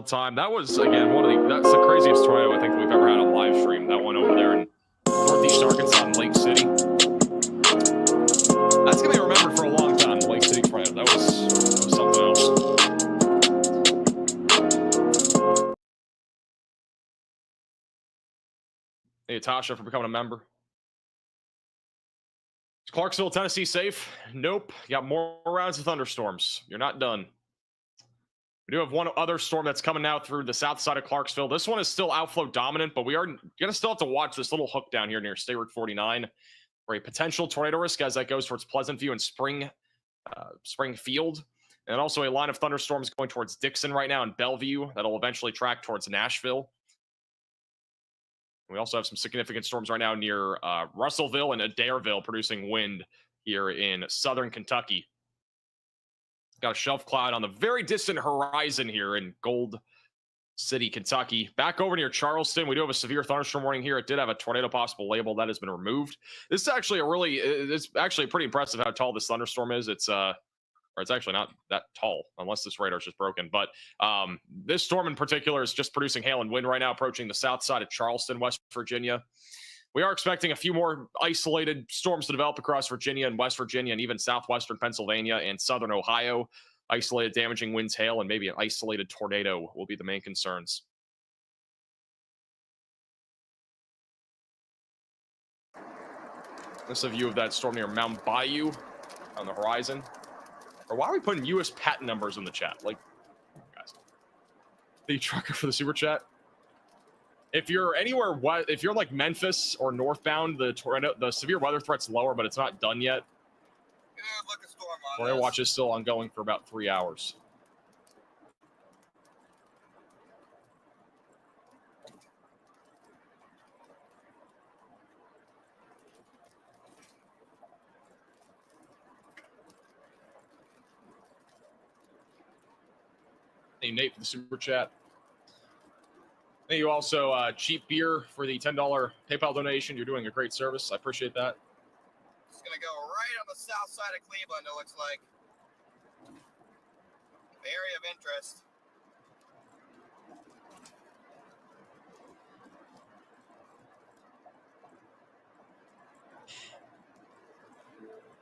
real time. That was, again, that's the craziest tornado I think we've ever had on live stream. That one over there in Northeast Arkansas in Lake City. That's going to be remembered for a long time, the Lake City tornado. That was something else. Hey, Tasha, for becoming a member. Is Clarksville, Tennessee safe? Nope. You got more rounds of thunderstorms. You're not done. We do have one other storm that's coming now through the south side of Clarksville. This one is still outflow dominant, but we are going to still have to watch this little hook down here near State Route 49 for a potential tornado risk as that goes towards Pleasant View and Springfield. And also a line of thunderstorms going towards Dixon right now and Bellevue that'll eventually track towards Nashville. We also have some significant storms right now near Russellville and Adairville producing wind here in southern Kentucky. Got a shelf cloud on the very distant horizon here in Gold City, Kentucky. Back over near Charleston, we do have a severe thunderstorm warning here. It did have a tornado possible label that has been removed. This is actually it's actually pretty impressive how tall this thunderstorm is. It's actually not that tall unless this radar is just broken. But this storm in particular is just producing hail and wind right now, approaching the south side of Charleston, West Virginia. We are expecting a few more isolated storms to develop across Virginia and West Virginia and even southwestern Pennsylvania and southern Ohio. Isolated damaging winds, hail, and maybe an isolated tornado will be the main concerns. This is a view of that storm near Mount Bayou on the horizon. Or why are we putting U.S. patent numbers in the chat? Like, guys, the trucker for the super chat. If you're anywhere, if you're like Memphis or northbound, the severe weather threat's lower, but it's not done yet. Tornado watch is still ongoing for about 3 hours. Hey, Nate for the super chat. Thank you also, Cheap Beer, for the $10 PayPal donation. You're doing a great service. I appreciate that. It's going to go right on the south side of Cleveland, it looks like. The area of interest.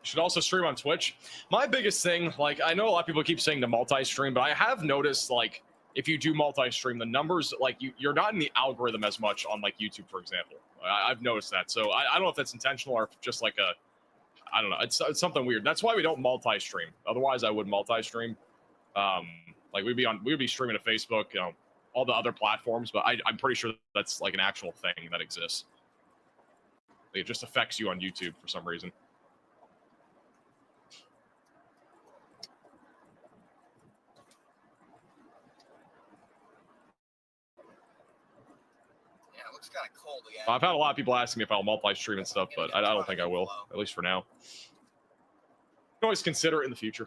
Should also stream on Twitch. My biggest thing, like, I know a lot of people keep saying to multi-stream, but I have noticed, like, if you do multi-stream, the numbers, like, you're not in the algorithm as much on, like, YouTube, for example. I've noticed that. So I don't know if that's intentional or if just like I don't know. It's something weird. That's why we don't multi-stream. Otherwise, I would multi-stream. Like, we would be streaming to Facebook, you know, all the other platforms, but I'm pretty sure that's like an actual thing that exists. It just affects you on YouTube for some reason. Kind of cold again. I've had a lot of people asking me if I'll multi-stream and stuff, but I don't think I will, at least for now. You can always consider it in the future.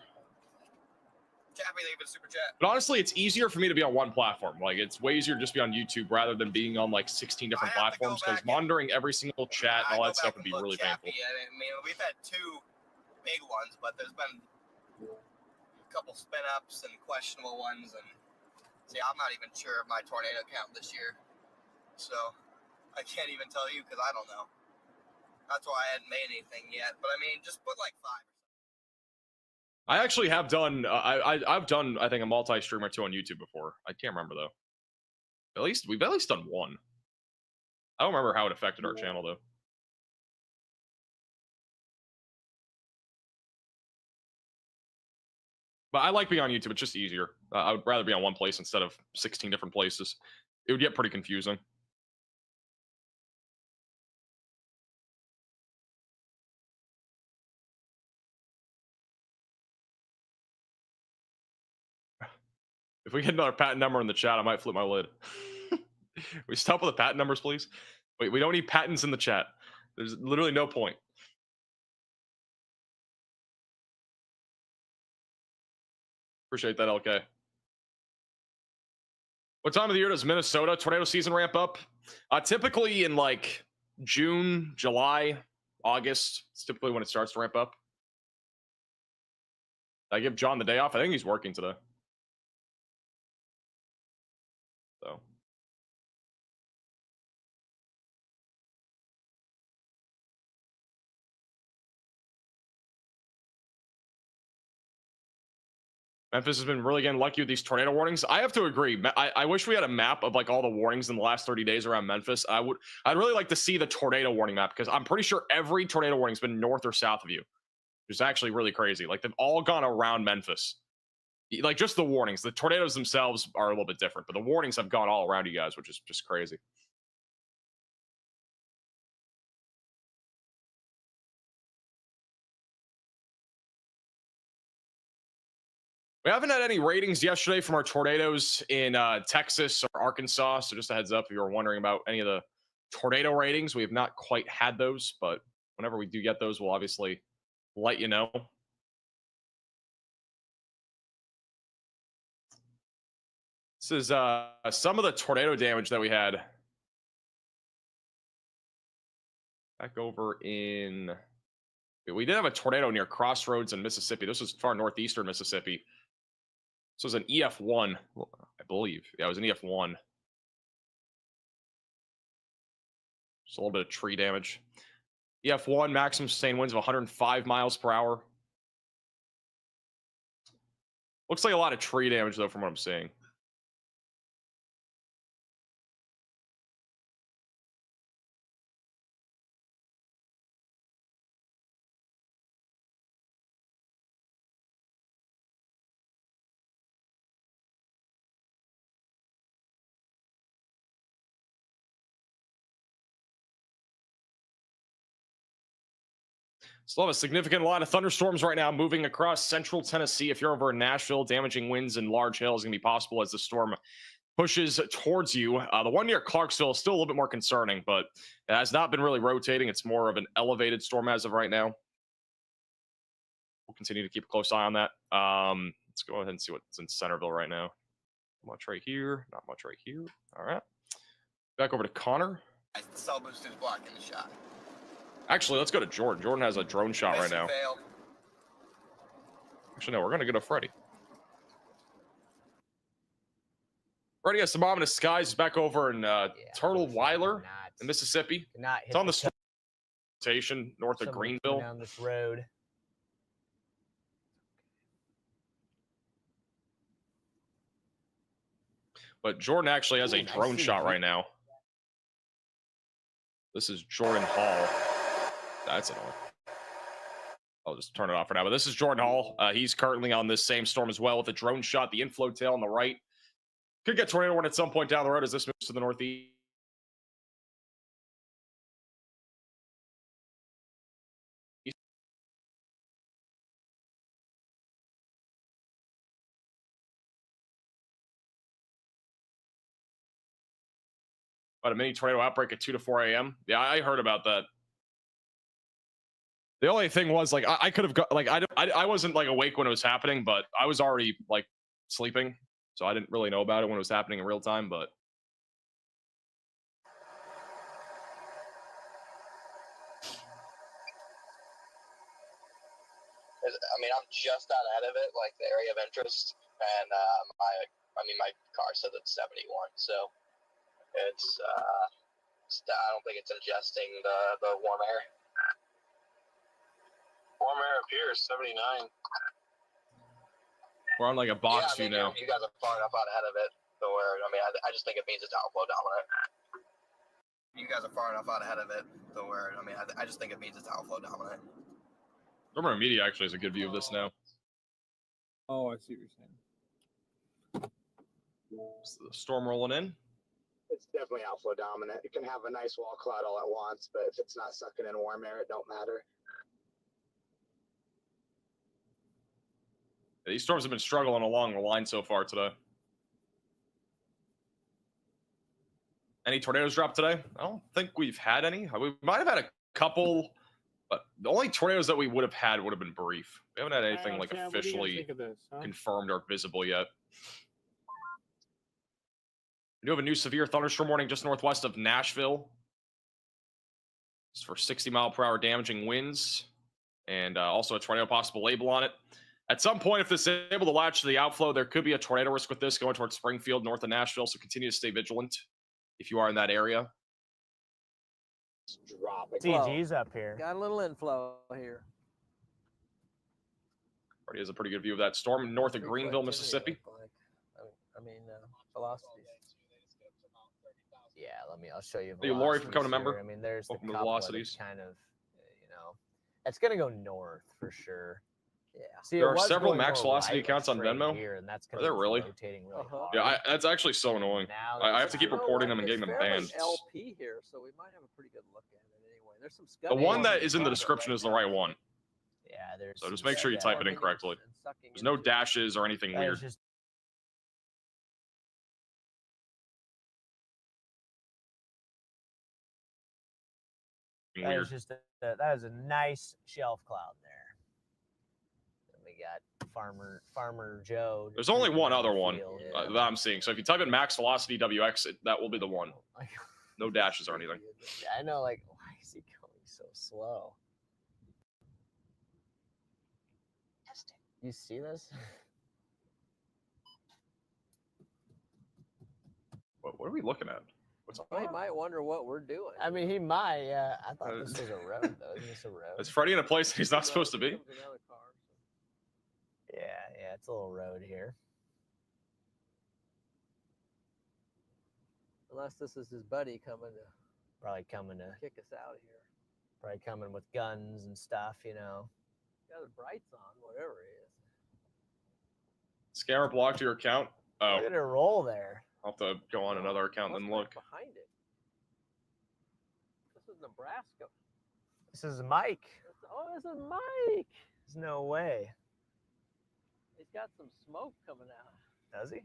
But honestly, it's easier for me to be on one platform. Like, it's way easier to just be on YouTube rather than being on like 16 different platforms, because monitoring every single chat and all that stuff would be really painful. I mean, we've had 2 big ones, but there's been a couple spin-ups and questionable ones. And see, I'm not even sure of my tornado count this year, so I can't even tell you because I don't know. That's why I hadn't made anything yet. But I mean, just put like 5. I actually have done. I've done, I think, a multi-stream or 2 on YouTube before. I can't remember though. We've at least done 1. I don't remember how it affected our channel though. But I like being on YouTube. It's just easier. I would rather be on one place instead of 16 different places. It would get pretty confusing. If we get another patent number in the chat, I might flip my lid. We stop with the patent numbers, please. Wait, we don't need patents in the chat. There's literally no point. Appreciate that, LK. What time of the year does Minnesota tornado season ramp up? Typically in like June, July, August. It's typically when it starts to ramp up. Did I give John the day off? I think he's working today. Memphis has been really getting lucky with these tornado warnings. I have to agree. I wish we had a map of like all the warnings in the last 30 days around Memphis. I'd really like to see the tornado warning map, because I'm pretty sure every tornado warning's been north or south of you. It's actually really crazy. Like, they've all gone around Memphis. Like, just the warnings. The tornadoes themselves are a little bit different, but the warnings have gone all around you guys, which is just crazy. We haven't had any ratings yesterday from our tornadoes in Texas or Arkansas. So just a heads up, if you were wondering about any of the tornado ratings, we have not quite had those, but whenever we do get those, we'll obviously let you know. This is some of the tornado damage that we had. Back over in... We did have a tornado near Crossroads in Mississippi. This was far northeastern Mississippi. This was an EF1, I believe. Yeah, it was an EF1. Just a little bit of tree damage. EF1, maximum sustained winds of 105 miles per hour. Looks like a lot of tree damage, though, from what I'm seeing. Still have a significant lot of thunderstorms right now moving across central Tennessee. If you're over in Nashville, damaging winds and large hail is going to be possible as the storm pushes towards you. The one near Clarksville is still a little bit more concerning, but it has not been really rotating. It's more of an elevated storm as of right now. We'll continue to keep a close eye on that. Let's go ahead and see what's in Centerville right now. Not much right here. Not much right here. All right. Back over to Connor. The cell boost is blocking the shot. Actually, let's go to Jordan. Jordan has a drone shot right now. Failed. Actually, no, we're going to go to Freddy. Freddy has some ominous skies back over in Turtle Weiler in Mississippi. It's on the station north of Greenville. Down this road. But Jordan actually has a drone shot right now. This is Jordan Hall. That's annoying. I'll just turn it off for now. But this is Jordan Hall. He's currently on this same storm as well with a drone shot. The inflow tail on the right. Could get tornado warning at some point down the road as this moves to the northeast. About a mini tornado outbreak at 2 to 4 a.m. Yeah, I heard about that. The only thing was, like, I could have got, like, I wasn't like awake when it was happening, but I was already like sleeping, so I didn't really know about it when it was happening in real time. But I mean, I'm just out ahead of it, like the area of interest, and my car says it's 71, so it's I don't think it's ingesting the warm air. Warm air up here is 79. we're on like a box view now. You guys are far enough out ahead of it, so where I mean, I just think it means it's outflow dominant. You guys are far enough out ahead of it, so where I mean, I just think it means it's outflow dominant. Thermal Media actually has a good view of this now. Oh, I see what you're saying. Is the storm rolling in? It's definitely outflow dominant. It can have a nice wall cloud all at once, but if it's not sucking in warm air, it don't matter. These storms have been struggling along the line so far today. Any tornadoes drop today? I don't think we've had any. We might have had a couple, but the only tornadoes that we would have had would have been brief. We haven't had anything like officially confirmed or visible yet. We do have a new severe thunderstorm warning just northwest of Nashville. It's for 60-mile-per-hour damaging winds, and also a tornado possible label on it. At some point, if this is able to latch to the outflow, there could be a tornado risk with this going towards Springfield, north of Nashville, so continue to stay vigilant if you are in that area. CG's up here. Got a little inflow here. Already has a pretty good view of that storm north of Greenville, Mississippi. Velocities. Yeah, I'll show you. Thank you, Lori, for becoming a member. Here. I mean, there's Welcome the to couple velocities. kind of, it's gonna go north for sure. Yeah. See, there are several max velocity accounts on Venmo. Here, and that's are there really? Rotating really hard. Yeah, that's actually so annoying. I have to keep reporting them and getting them banned. LP here, so we might have a pretty good look at it anyway. There's some the one that is in the description is the right one. Yeah, there's. So just make sure you type it in correctly. There's no dashes or anything weird. That is just that is a nice shelf cloud there. Then we got Farmer Joe. There's only one other one that I'm seeing. So if you type in max velocity WX, that will be the one. No dashes or anything. I know, like, why is he going so slow? You see this? What are we looking at? What's up? He might wonder what we're doing. I mean, he might. Yeah, I thought this was a road, though. Isn't this a road? Is Freddie in a place he's not supposed to be? Yeah, it's a little road here. Unless this is his buddy coming to probably coming to kick us out of here. Probably coming with guns and stuff, you know. Got the brights on, whatever it is. Scammer blocked your account. Oh, look at it roll there. I'll have to go on another account and then look. Behind it. This is Nebraska. This is Mike. Oh, this is Mike. There's no way. He's got some smoke coming out. Does he?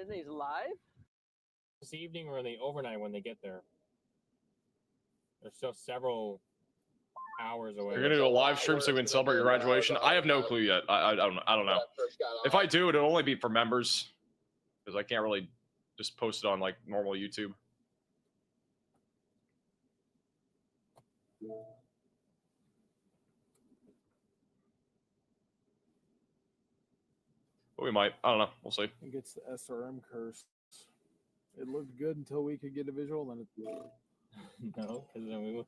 Isn't he live? This evening or the overnight when they get there. They're still several hours away. You're gonna do a live stream so we can celebrate your graduation. I have no clue yet. I don't know. If I do, it'll only be for members because I can't really just post it on like normal YouTube. But we might. I don't know. We'll see. I think it's the SRM curse. It looked good until we could get a visual, then it. No, because then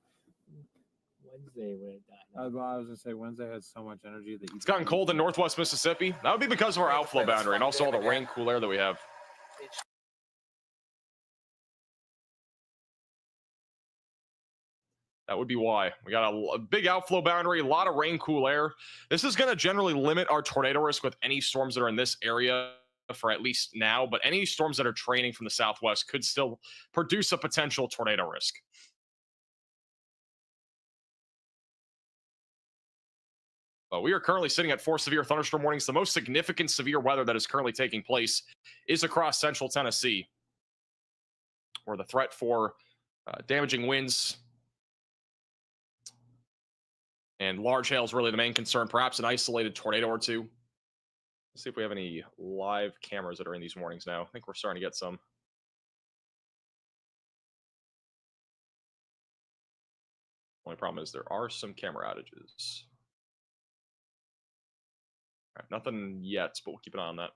Wednesday would have died. I was gonna say Wednesday had so much energy that it's gotten cold in northwest Mississippi. That would be because of our outflow boundary and also all the rain, cool air that we have. That would be why. We got a big outflow boundary, a lot of rain, cool air. This is going to generally limit our tornado risk with any storms that are in this area for at least now, but any storms that are training from the southwest could still produce a potential tornado risk. But we are currently sitting at 4 severe thunderstorm warnings. The most significant severe weather that is currently taking place is across central Tennessee, where the threat for damaging winds and large hail is really the main concern, perhaps an isolated tornado or two. Let's see if we have any live cameras that are in these warnings now. I think we're starting to get some. Only problem is there are some camera outages. All right, nothing yet, but we'll keep an eye on that.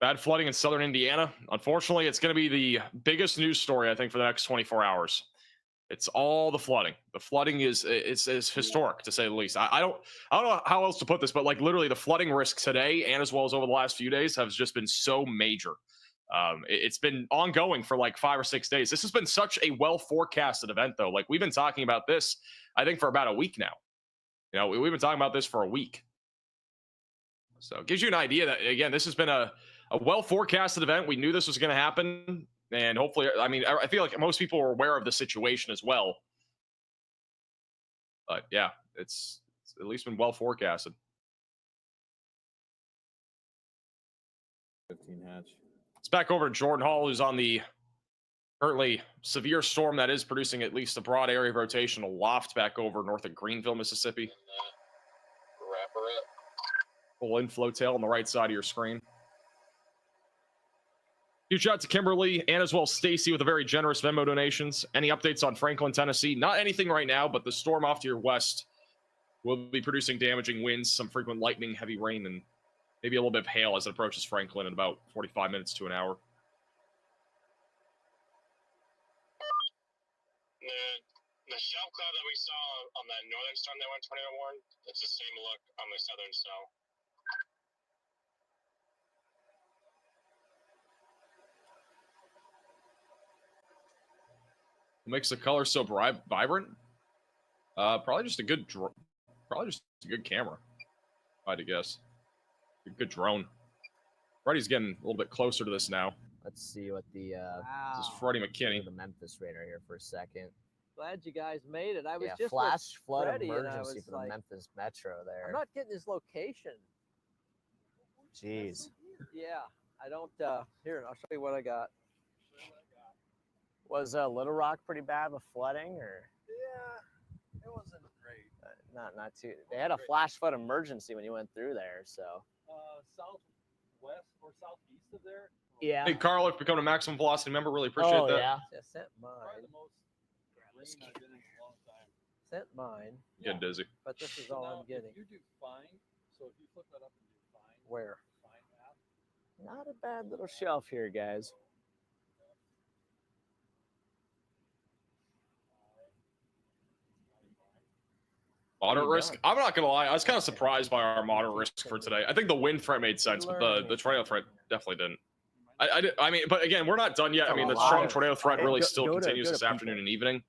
Bad flooding in southern Indiana. Unfortunately, it's going to be the biggest news story, I think, for the next 24 hours. It's all the flooding. The flooding is historic, to say the least. I don't know how else to put this, but like literally the flooding risk today and as well as over the last few days has just been so major. It's been ongoing for like 5 or 6 days. This has been such a well-forecasted event, though. Like we've been talking about this, I think, for about a week now. You know, we've been talking about this for a week. So it gives you an idea that, again, this has been a well-forecasted event. We knew this was going to happen, and hopefully, I mean, I feel like most people are aware of the situation as well. But yeah, it's at least been well-forecasted. 15 hatch. It's back over to Jordan Hall, who's on the currently severe storm that is producing at least a broad area of rotation aloft back over north of Greenville, Mississippi. Wrap her up. Full inflow tail on the right side of your screen. Huge shout out to Kimberly and as well Stacy with a very generous Venmo donations. Any updates on Franklin, Tennessee? Not anything right now, but the storm off to your west will be producing damaging winds, some frequent lightning, heavy rain, and Maybe a little bit of hail as it approaches Franklin in about 45 minutes to an hour. The shelf cloud that we saw on that northern storm that went tornado warn, it's the same look on the southern cell. What makes the color so vibrant? Probably just a good camera. If I had to guess. A good drone. Freddie's getting a little bit closer to this now. Let's see what the This is Freddie McKinney. the Memphis radar here for a second. Glad you guys made it. I was Yeah, just flash with flood Freddie, and I emergency was for the like, Memphis Metro there. I'm not getting his location. Jeez. Yeah, I don't. Here, I'll show you what I got. Was Little Rock pretty bad with flooding, or Yeah, it wasn't great. not too? They had a flash flood emergency when you went through there, so. Southwest or southeast of there. Yeah. Hey, Carl, if become a maximum velocity member, really appreciate that. Yeah. I sent mine. most rain I've been in a long time. Sent mine, Getting dizzy. but this is all I'm getting. You do fine. So if you flip that up and do fine, Where? fine app. Not a bad little shelf here, guys. Moderate risk. I'm not gonna lie. I was kind of surprised by our moderate risk for today. I think the wind threat made sense, but the tornado threat definitely didn't. I mean, but again, we're not done yet. I mean, the strong tornado threat really still continues this afternoon and evening.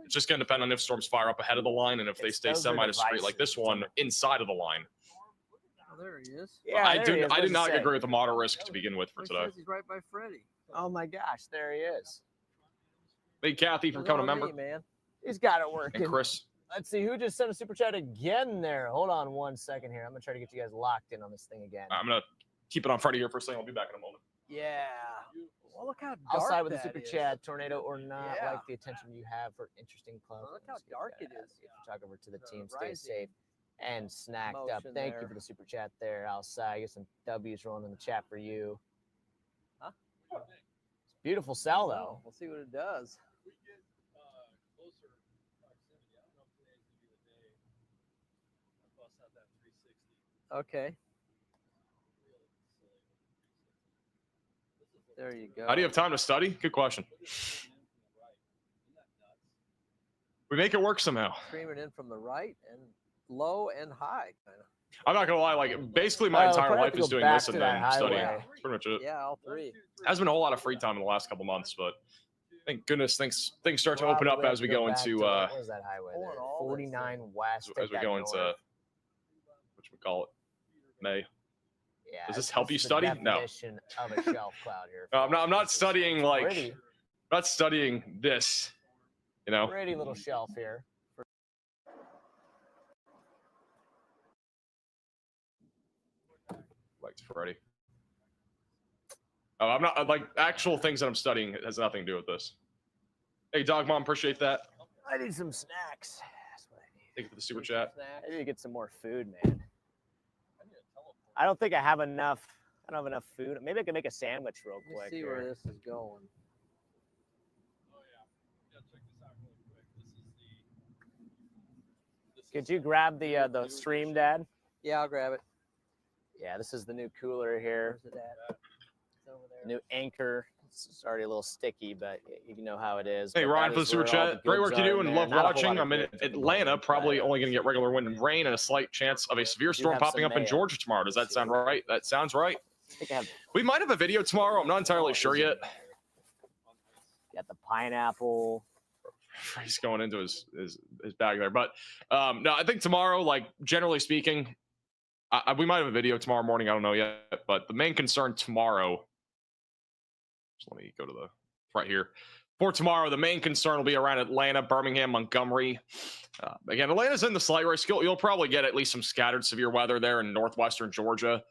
It's just going to depend on if storms fire up ahead of the line and if they stay semi-discreet like this one inside of the line. Oh, there he is. Yeah, I there he is. did What'd not you say? agree with the moderate risk to begin with for It today. says he's right by Freddie. Oh my gosh, there he is. Thank Kathy for It's becoming a on member. me, man. He's got it working. And Chris. Let's see who just sent a super chat again there. Hold on 1 second here. I'm gonna try to get you guys locked in on this thing again. I'm going to keep it on Freddie here for a second. I'll be back in a moment. Yeah. Well, look how dark I'll side with the that super is. chat, tornado or not. Yeah. Like the attention you have for interesting clouds. Look how dark it is. Photographer to the team. Stay rising safe and snacked up. motion Thank you there. for the super chat there, outside. Get some W's rolling in the chat for you. Huh? It's beautiful cell though. We'll see what it does. We get closer proximity. I don't know if today's gonna be the day. I bust out that 360. Okay. There you go. How do you have time to study? Good question. We make it work somehow. Streaming in from the right and low and high, kind of. I'm not going to lie. Like, basically, my Well, entire probably life have to is go doing back this to and that then studying. highway. That's pretty much it. Yeah, all three. Hasn't been a whole lot of free time in the last couple months, but thank goodness things start to open up Probably as we have to go back to into what was that highway Pulling there? all this 49 west. as take we that go into north. whatchamacallit, May. Yeah, Does this it's help you the study? No. definition of a shelf cloud here. No, I'm not studying like Pretty, I'm not studying this, you know. pretty little shelf here. Like Freddie. Oh, I'm not like actual things that I'm studying has nothing to do with this. Hey, Dog Mom, appreciate that. I need some snacks. That's what I need. Thank you for the super chat. I need to get some more food, man. I don't think I have enough. I don't have enough food. Maybe I can make a sandwich real Let me quick. see here. where this is going. Oh yeah. Check this out really quick. Could you grab the stream, Dad? Yeah, I'll grab it. Yeah, this is the new cooler here. Where's it at? It's over there. New anchor. It's already a little sticky, but you know how it is. Hey, But Ryan, that for the is super where all chat. the Great goods work you are do in and there. love Not a whole watching. lot of I'm in goods at the Atlanta, moment, probably but, only going to get regular wind and rain and a slight chance of a severe storm have some popping up in mayo. Georgia tomorrow. Does that sound right? That sounds right. I think I have We might have a video tomorrow. I'm not entirely sure yet. got the pineapple. He's going into his bag there, but no, I think tomorrow, like generally speaking, we might have a video tomorrow morning. I don't know yet, but the main concern tomorrow. Just let me go to the right here. For tomorrow, the main concern will be around Atlanta, Birmingham, Montgomery. Again, Atlanta's in the slight risk. You'll probably get at least some scattered severe weather there in northwestern Georgia.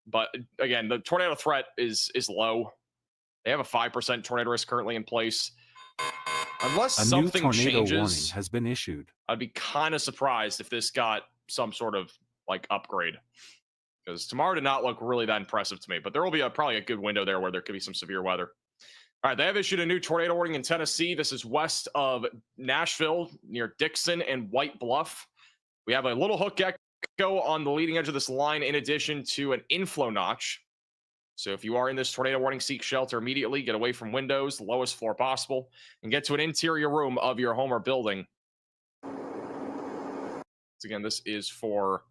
But again, the tornado threat is low. They have a 5% tornado risk currently in place. Unless A new something tornado warning changes, has been issued. I'd be kind of surprised if this got some sort of like upgrade. Because tomorrow did not look really that impressive to me. But there will be probably a good window there where there could be some severe weather. All right, they have issued a new tornado warning in Tennessee. This is west of Nashville near Dixon and White Bluff. We have a little hook go on the leading edge of this line in addition to an inflow notch. So if you are in this tornado warning, seek shelter immediately, get away from windows, the lowest floor possible, and get to an interior room of your home or building. So again, this is for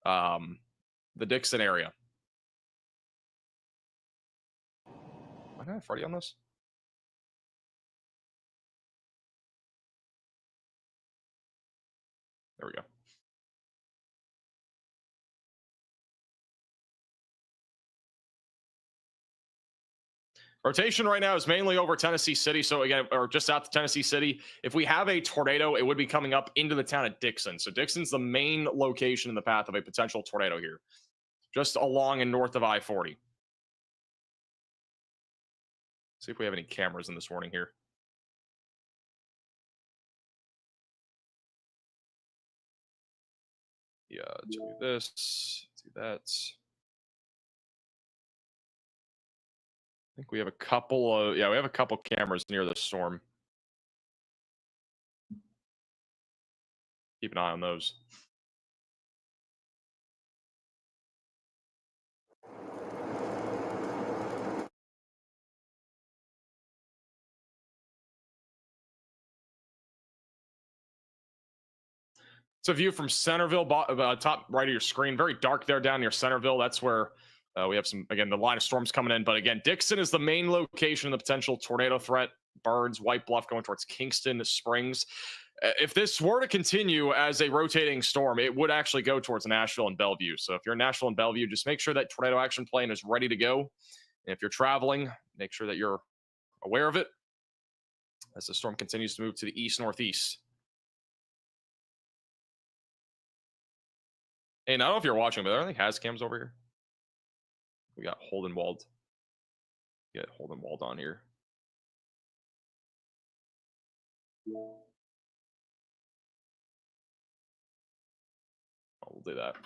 the Dixon area. Why not Freddie on this? There we go. Rotation right now is mainly over Tennessee City. So again, or just south of Tennessee City. If we have a tornado, it would be coming up into the town of Dixon. So Dixon's the main location in the path of a potential tornado here, just along and north of I-40. See if we have any cameras in this warning here. Yeah, do this, do that. I think we have a couple of, we have a couple cameras near the storm. Keep an eye on those. It's a view from Centerville, top right of your screen. Very dark there down near Centerville. That's where we have some, again, the line of storms coming in. But again, Dixon is the main location of the potential tornado threat. Burns, White Bluff going towards Kingston Springs. If this were to continue as a rotating storm, it would actually go towards Nashville and Bellevue. So if you're in Nashville and Bellevue, just make sure that tornado action plan is ready to go. And if you're traveling, make sure that you're aware of it as the storm continues to move to the east-northeast. Hey, I don't know if you're watching, but I don't think has cams over here. We got Holden Walled. Get Holden Walled on here. We'll do that.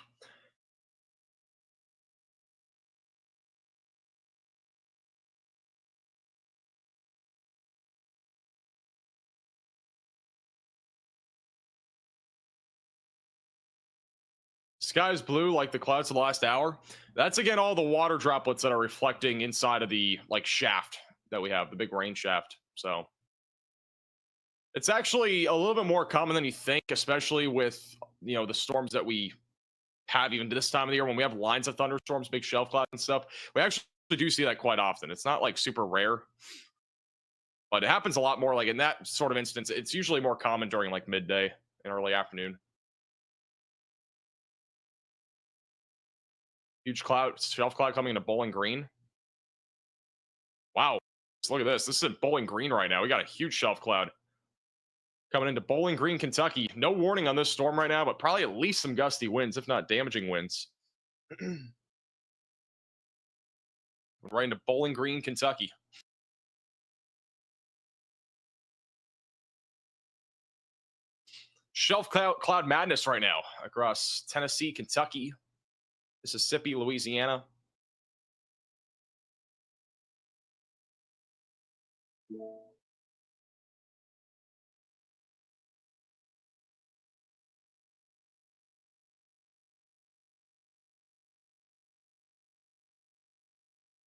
Sky's blue like the clouds of the last hour. That's again all the water droplets that are reflecting inside of the shaft that we have, the big rain shaft. So it's actually a little bit more common than you think, especially with the storms that we have even this time of the year when we have lines of thunderstorms, big shelf clouds and stuff. We actually do see that quite often. It's not like super rare, but it happens a lot more. Like in that sort of instance, it's usually more common during like midday and early afternoon. Huge cloud, shelf cloud coming into Bowling Green. Wow, look at this. This is at Bowling Green right now. We got a huge shelf cloud coming into Bowling Green, Kentucky. No warning on this storm right now, but probably at least some gusty winds, if not damaging winds. Right into Bowling Green, Kentucky. Shelf cloud madness right now across Tennessee, Kentucky, Mississippi, Louisiana.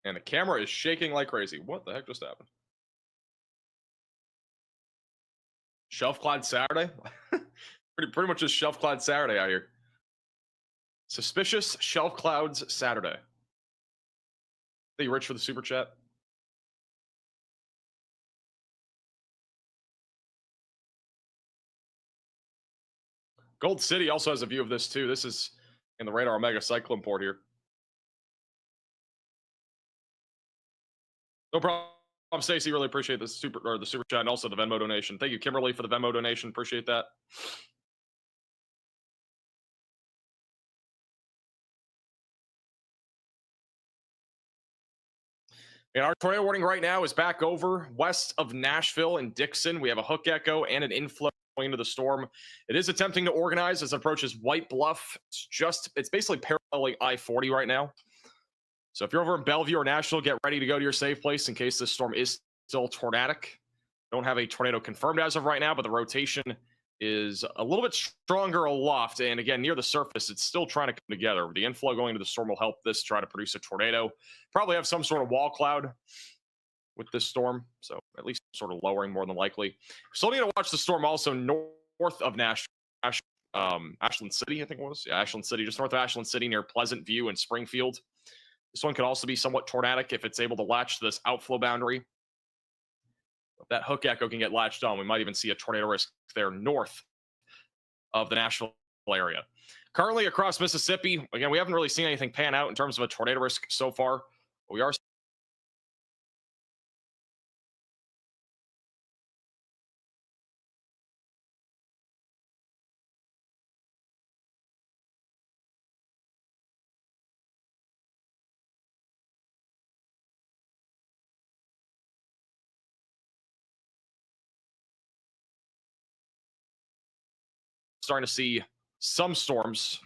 And the camera is shaking like crazy. What the heck just happened? Shelf cloud Saturday? pretty much just shelf cloud Saturday out here. Suspicious shelf clouds Saturday. Thank you, Rich, for the super chat. Gold City also has a view of this too. This is in the radar Omega Cyclone port here. No problem, Stacey. Really appreciate the super chat and also the Venmo donation. Thank you, Kimberly, for the Venmo donation. Appreciate that. And our tornado warning right now is back over west of Nashville and Dixon. We have a hook echo and an inflow into the storm. It is attempting to organize as it approaches White Bluff. It's basically paralleling I-40 right now. So if you're over in Bellevue or Nashville, get ready to go to your safe place in case this storm is still tornadic. Don't have a tornado confirmed as of right now, but the rotation is a little bit stronger aloft, and again, near the surface, it's still trying to come together. The inflow going into the storm will help this try to produce a tornado. Probably have some sort of wall cloud with this storm, so at least sort of lowering more than likely. Still need to watch the storm also north of Ashland City, I think it was. Yeah, Ashland City, just north of Ashland City near Pleasant View and Springfield. This one could also be somewhat tornadic if it's able to latch this outflow boundary. If that hook echo can get latched on, we might even see a tornado risk there north of the Nashville area. Currently across Mississippi, again, we haven't really seen anything pan out in terms of a tornado risk so far. But we are starting to see some storms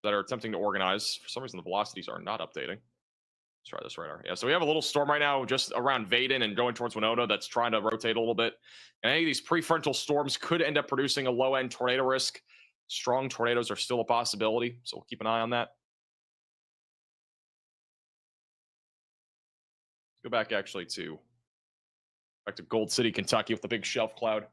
that are attempting to organize. For some reason, the velocities are not updating. Let's try this radar. Yeah, so we have a little storm right now just around Vaden and going towards Winona that's trying to rotate a little bit. And any of these prefrontal storms could end up producing a low-end tornado risk. Strong tornadoes are still a possibility, so we'll keep an eye on that. Let's go back actually to Gold City, Kentucky with the big shelf cloud.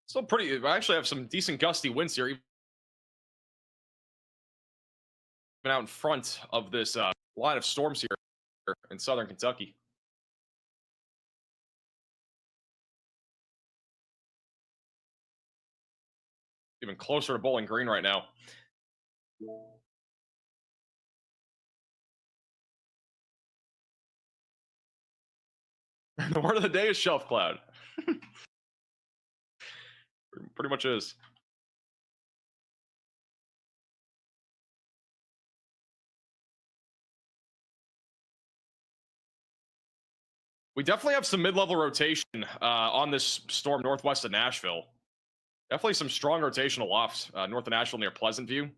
Still pretty, I actually have some decent gusty winds here, even out in front of this line of storms here in southern Kentucky. Even closer to Bowling Green right now. The word of the day is shelf cloud. Pretty much is. We definitely have some mid-level rotation on this storm northwest of Nashville. Definitely some strong rotation aloft north of Nashville near Pleasant View.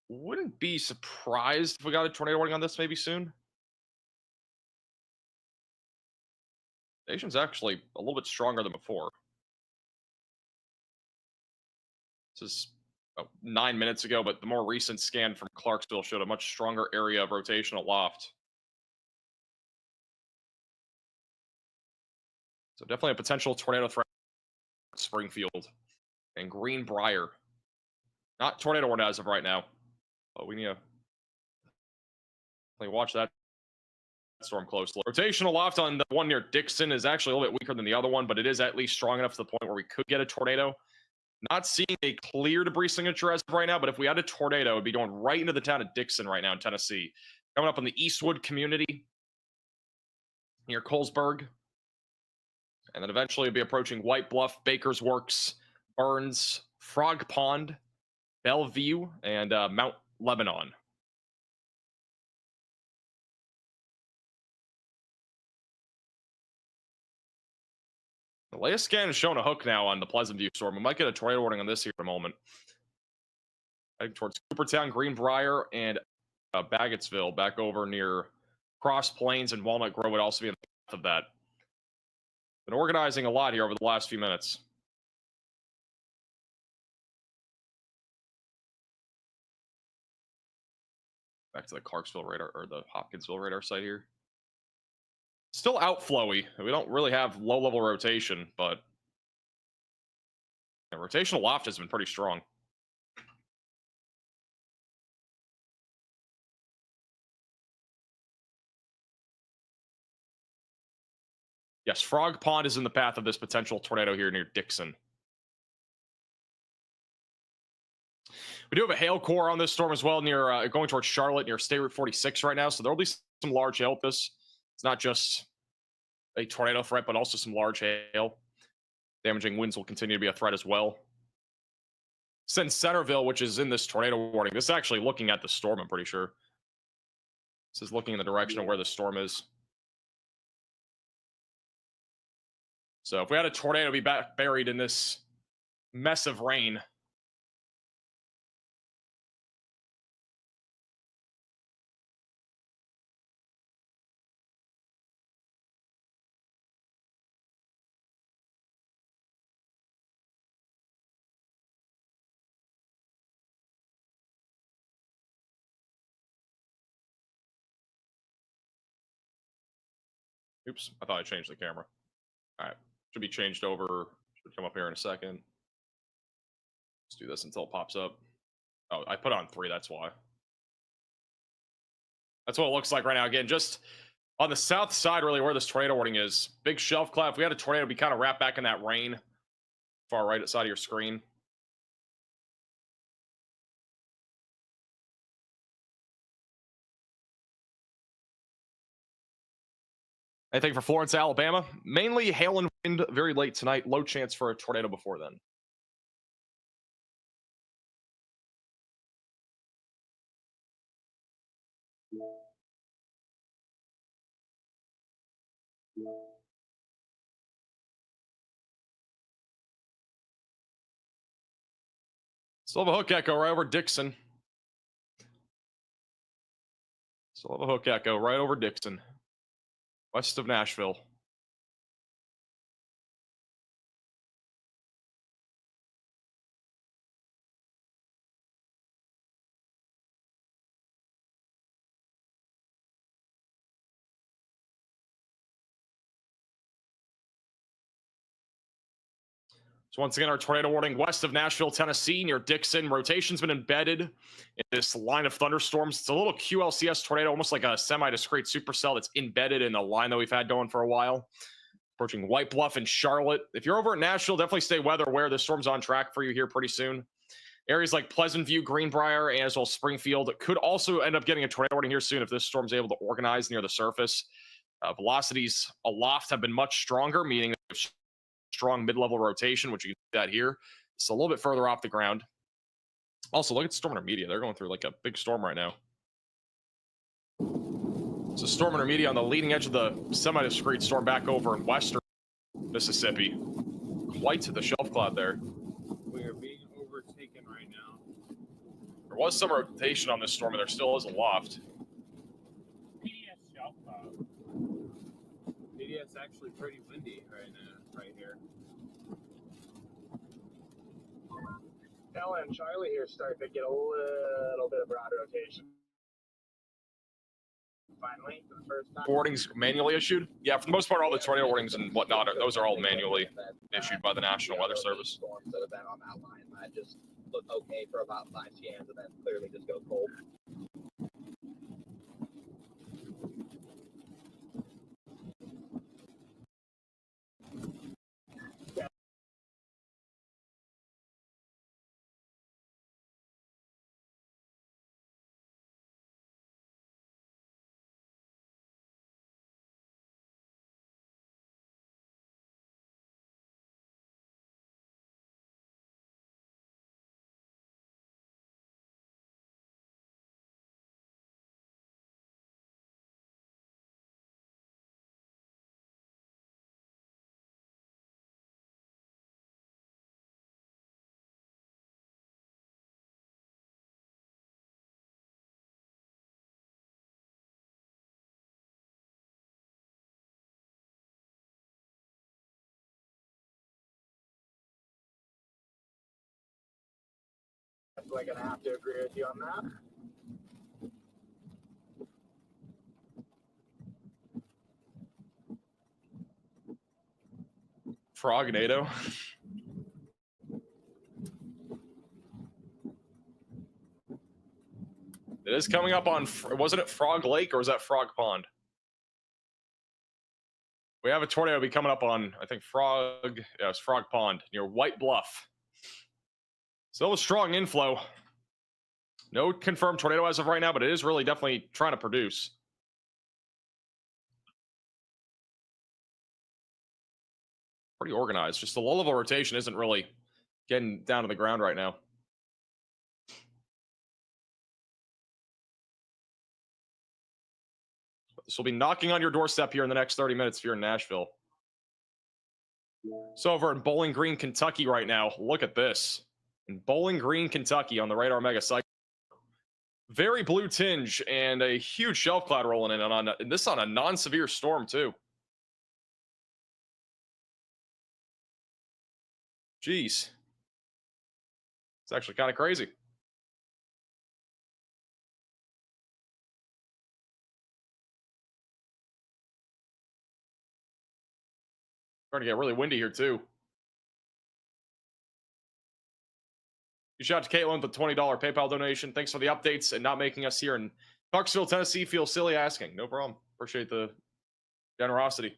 Wouldn't be surprised if we got a tornado warning on this maybe soon. Station's actually a little bit stronger than before. This is about 9 minutes ago, but the more recent scan from Clarksville showed a much stronger area of rotation aloft. So definitely a potential tornado threat at Springfield and Greenbrier. Not tornado warning as of right now, but we need to watch that storm closely. Rotation aloft on the one near Dixon is actually a little bit weaker than the other one, but it is at least strong enough to the point where we could get a tornado. Not seeing a clear debris signature as of right now, but if we had a tornado, it would be going right into the town of Dixon right now in Tennessee. Coming up in the Eastwood community near Colesburg. And then eventually it'll be approaching White Bluff, Baker's Works, Burns, Frog Pond, Bellevue, and Mount Lebanon. The latest scan is showing a hook now on the Pleasant View storm. We might get a tornado warning on this here in a moment. Heading towards Coopertown, Greenbrier, and Baggettsville, back over near Cross Plains and Walnut Grove would also be in the path of that. Been organizing a lot here over the last few minutes. Back to the Clarksville radar, or the Hopkinsville radar site here. Still outflowy. We don't really have low-level rotation, but yeah, rotational loft has been pretty strong. Yes, Frog Pond is in the path of this potential tornado here near Dixon. We do have a hail core on this storm as well, near going towards Charlotte near State Route 46 right now. So there will be some large hail with this. It's not just a tornado threat, but also some large hail. Damaging winds will continue to be a threat as well. Since Centerville, which is in this tornado warning, this is actually looking at the storm, I'm pretty sure. This is looking in the direction of where the storm is. So if we had a tornado be buried in this mess of rain, oops, I thought I changed the camera. All right, should be changed over. Should come up here in a second. Let's do this until it pops up. Oh, I put on 3, that's why. That's what it looks like right now. Again, just on the south side, really, where this tornado warning is. Big shelf cloud. If we had a tornado, it'd be kind of wrapped back in that rain. Far right side of your screen. Anything for Florence, Alabama? Mainly hail and wind very late tonight. Low chance for a tornado before then. Still have a hook echo right over Dixon. Still have a hook echo right over Dixon. West of Nashville. So once again, our tornado warning west of Nashville, Tennessee, near Dixon. Rotation's been embedded in this line of thunderstorms. It's a little QLCS tornado, almost like a semi-discrete supercell that's embedded in a line that we've had going for a while. Approaching White Bluff and Charlotte. If you're over at Nashville, definitely stay weather aware. The storm's on track for you here pretty soon. Areas like Pleasant View, Greenbrier, and as well Springfield could also end up getting a tornado warning here soon if this storm's able to organize near the surface. Velocities aloft have been much stronger, meaning strong mid-level rotation, which you can see that here. It's a little bit further off the ground. Also, look at Storm Intermedia. They're going through like a big storm right now. So Storm Intermedia on the leading edge of the semi-discrete storm back over in western Mississippi. Quite to the shelf cloud there. We are being overtaken right now. There was some rotation on this storm, and there still is aloft. PDS shelf cloud. PDS actually pretty windy right now, right here. Ella and Charlie here starting to get a little bit of broad rotation. Finally, for the first time. Warnings manually issued? Yeah, for the most part, all the tornado warnings and whatnot, those are all manually issued by the National Weather Service. Storms that have been on that line that just look okay for about 5 scans and then clearly just go cold. Definitely gonna have to agree with you on that. Frognado. It is coming up on, wasn't it Frog Lake or was that Frog Pond? We have a tornado be coming up on, I think, it's Frog Pond near White Bluff. Still a strong inflow. No confirmed tornado as of right now, but it is really definitely trying to produce. Pretty organized. Just the low level rotation isn't really getting down to the ground right now. This will be knocking on your doorstep here in the next 30 minutes if you're in Nashville. So over in Bowling Green, Kentucky right now, look at this. In Bowling Green, Kentucky on the radar mega cycle. Very blue tinge and a huge shelf cloud rolling in on this on a non-severe storm too. Jeez. It's actually kind of crazy. Starting to get really windy here too. You shout out to Caitlin with the $20 PayPal donation. Thanks for the updates and not making us here in Clarksville, Tennessee feel silly asking. No problem. Appreciate the generosity.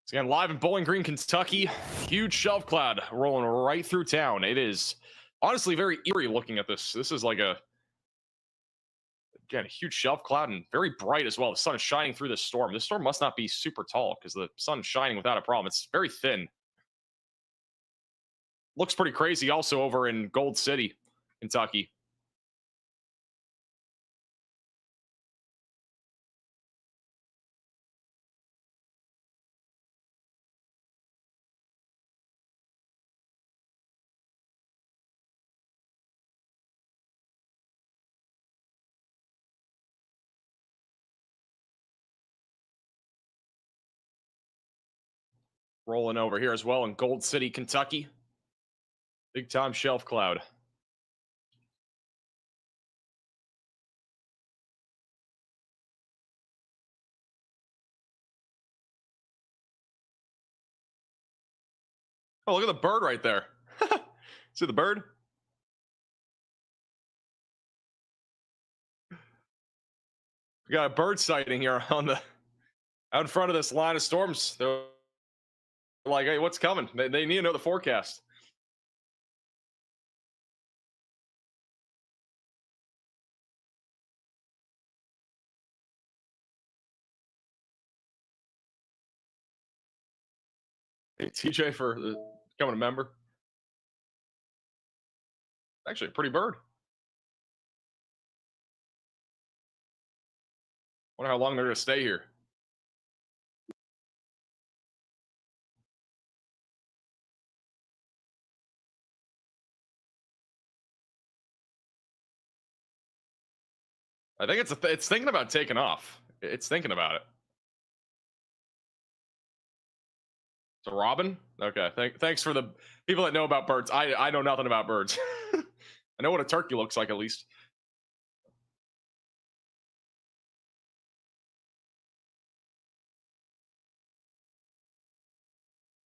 So again, live in Bowling Green, Kentucky. Huge shelf cloud rolling right through town. It is honestly very eerie looking at this. This is like a huge shelf cloud and very bright as well. The sun is shining through this storm. This storm must not be super tall because the sun's shining without a problem. It's very thin. Looks pretty crazy also over in Gold City, Kentucky. Rolling over here as well in Gold City, Kentucky. Big time shelf cloud. Oh, look at the bird right there. See the bird? We got a bird sighting here on the out in front of this line of storms. They're like, hey, what's coming? They need to know the forecast. Hey, TJ for becoming a member. Actually, a pretty bird. Wonder how long they're going to stay here. I think it's thinking about taking off. It's thinking about it. It's a robin? Okay. Thanks for the people that know about birds. I know nothing about birds. I know what a turkey looks like at least.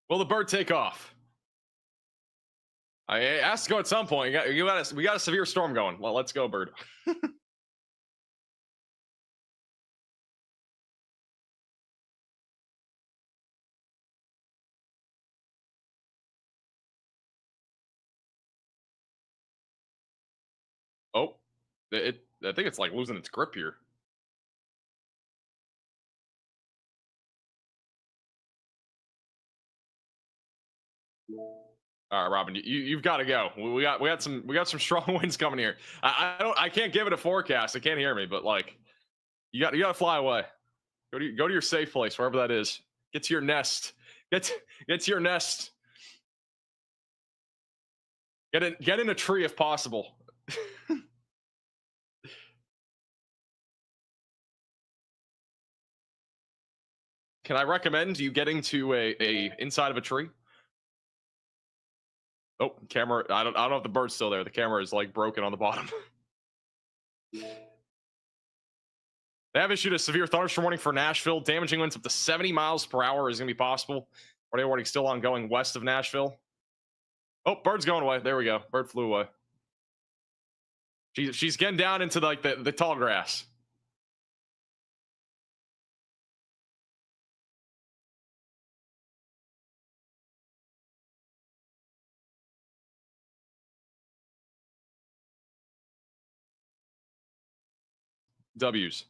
Will the bird take off? I asked to go at some point. We got a severe storm going. Well, let's go, bird. Oh, I think it's like losing its grip here. All right, Robin, you've got to go. We got some strong winds coming here. I can't give it a forecast. It can't hear me, but like, you got to fly away. Go to your safe place, wherever that is. Get to your nest. Get to your nest. Get in a tree if possible. Can I recommend you getting to a inside of a tree? Oh, camera. I don't know if the bird's still there. The camera is like broken on the bottom. They have issued a severe thunderstorm warning for Nashville. Damaging winds up to 70 miles per hour is going to be possible. Tornado warning still ongoing west of Nashville. Oh, bird's going away. There we go. Bird flew away. She's getting down into like the tall grass. W's.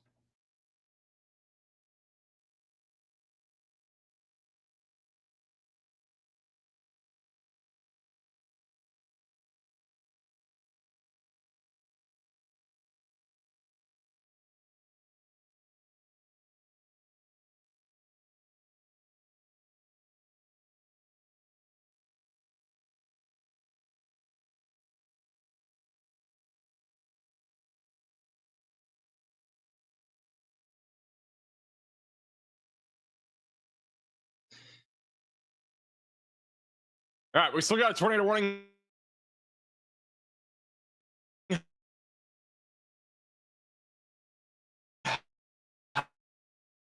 All right, we still got a tornado warning.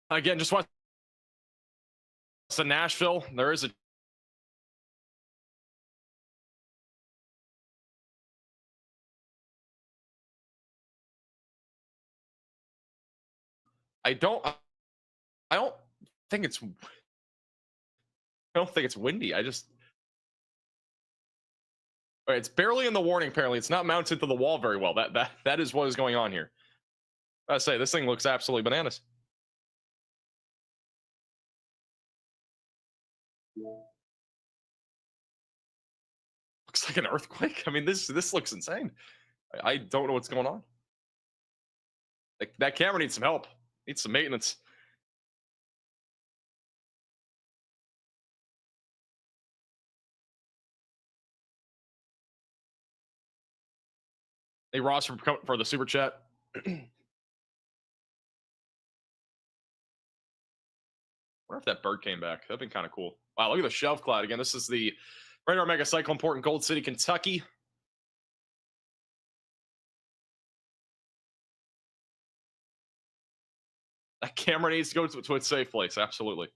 Again, just west of Nashville, there is a I don't think it's windy. It's barely in the warning. Apparently, it's not mounted to the wall very well. That is what is going on here. I say this thing looks absolutely bananas. Looks like an earthquake. I mean, this looks insane. I don't know what's going on. Like, that camera needs some help. Needs some maintenance. Hey, Ross, for the super chat. Wonder if that bird came back. That'd been kind of cool. Wow, look at the shelf cloud again. This is the radar mega cyclone port in Gold City, Kentucky. That camera needs to go to its safe place. Absolutely.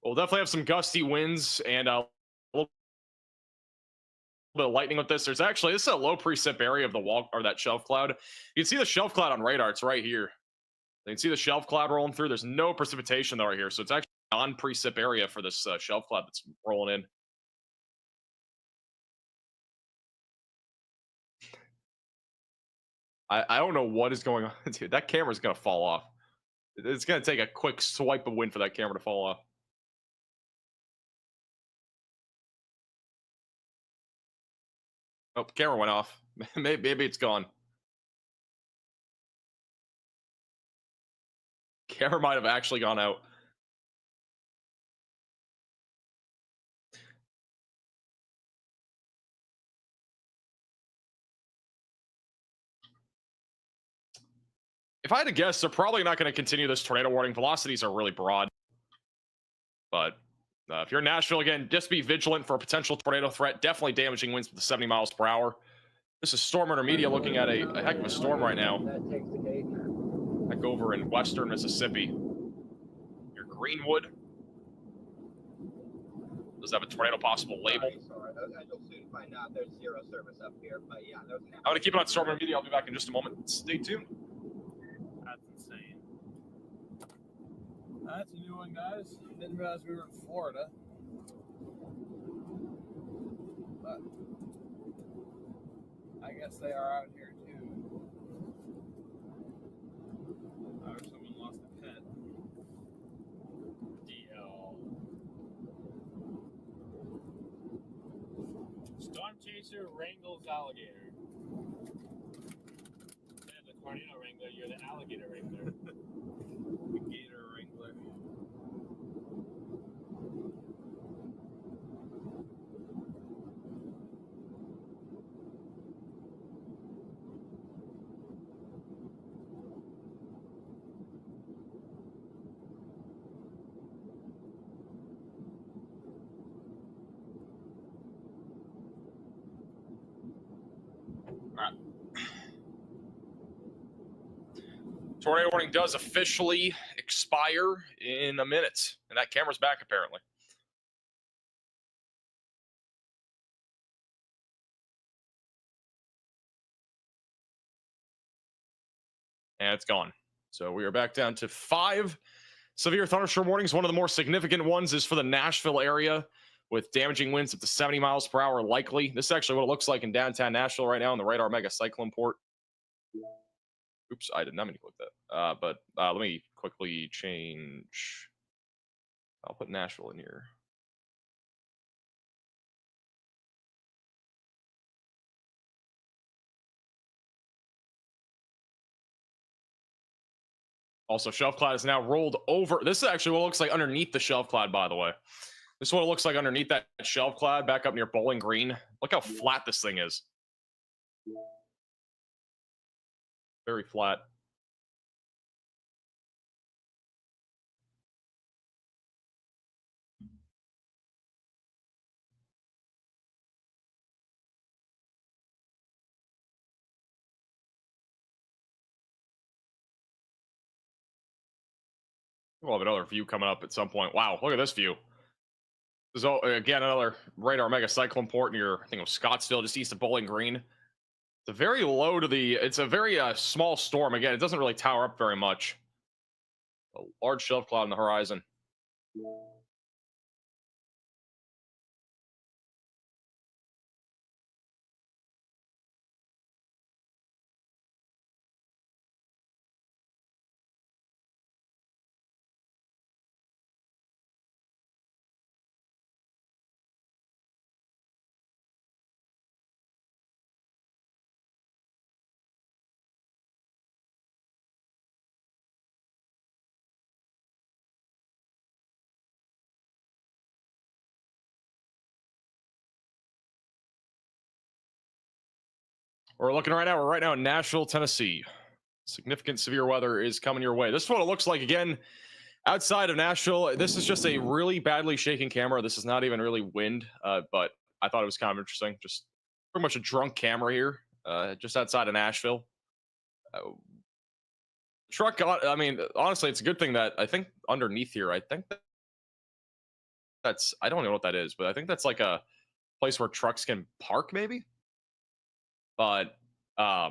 We'll definitely have some gusty winds and a little bit of lightning with this. This is a low precip area of the wall, or that shelf cloud. You can see the shelf cloud on radar. It's right here. You can see the shelf cloud rolling through. There's no precipitation though right here, so it's actually a non-precip area for this shelf cloud that's rolling in. I don't know what is going on. Dude, that camera's gonna fall off. It's gonna take a quick swipe of wind for that camera to fall off. Oh, the camera went off. Maybe it's gone. Camera might have actually gone out. If I had to guess, they're probably not going to continue this tornado warning. Velocities are really broad. But if you're in Nashville, again, just be vigilant for a potential tornado threat. Definitely damaging winds with 70 miles per hour. This is Storm Runner Media looking at a heck of a storm right now. Back over in western Mississippi. Near Greenwood. Does have a tornado possible label. Sorry. You'll soon find out there's zero service up here. But yeah, I'm going to keep it on Storm Runner Media. I'll be back in just a moment. Stay tuned. That's insane. That's a new one, guys. Didn't realize we were in Florida. But I guess they are out here too. Or someone lost a pet. DL. Storm chaser wrangles alligator. Instead of the tornado wrangler, you're the alligator wrangler. The gator wrangler. Tornado warning does officially expire in a minute, and that camera's back apparently. And it's gone. So we are back down to 5 severe thunderstorm warnings. One of the more significant ones is for the Nashville area, with damaging winds up to 70 miles per hour likely. This is actually what it looks like in downtown Nashville right now in the radar mega cyclone port. Oops, I did not mean to click that. But let me quickly change. I'll put Nashville in here. Also, shelf cloud is now rolled over. This is actually what it looks like underneath the shelf cloud, by the way. This is what it looks like underneath that shelf cloud back up near Bowling Green. Look how flat this thing is. Very flat. We'll have another view coming up at some point. Wow, look at this view. This is, again, another radar mega cyclone port near, I think, of Scottsville, just east of Bowling Green. It's a very low to the, it's a very small storm. Again, it doesn't really tower up very much. A large shelf cloud on the horizon. We're looking right now in Nashville, Tennessee. Significant severe weather is coming your way. This is what it looks like again outside of Nashville. This is just a really badly shaking camera. This is not even really wind, but I thought it was kind of interesting. Just pretty much a drunk camera here, just outside of Nashville. Truck, I mean, honestly, it's a good thing that I think underneath here, I think that's, I don't know what that is, but I think that's like a place where trucks can park maybe. But yeah,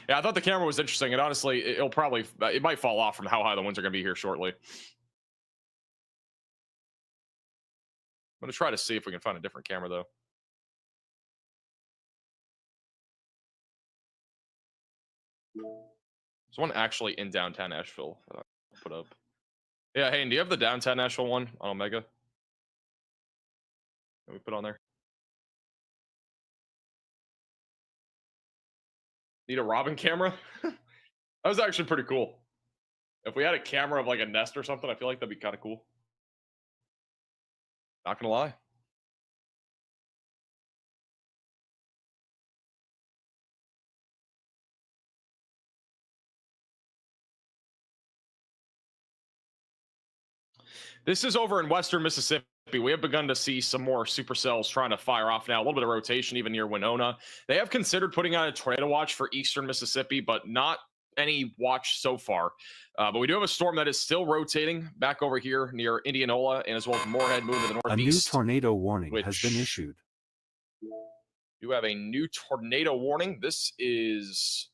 I thought the camera was interesting, and honestly, it might fall off from how high the winds are going to be here shortly. I'm going to try to see if we can find a different camera though. There's one actually in downtown Nashville. Put up. Yeah, hey, and do you have the downtown Nashville one on Omega? Can we put on there? Need a Robin camera? That was actually pretty cool. If we had a camera of like a Nest or something, I feel like that'd be kind of cool. Not gonna lie. This is over in western Mississippi. We have begun to see some more supercells trying to fire off now. A little bit of rotation even near Winona. They have considered putting out a tornado watch for eastern Mississippi, but not any watch so far. But we do have a storm that is still rotating back over here near Indianola, and as well as Moorhead moving to the northeast. A new tornado warning has been issued. You have a new tornado warning. This is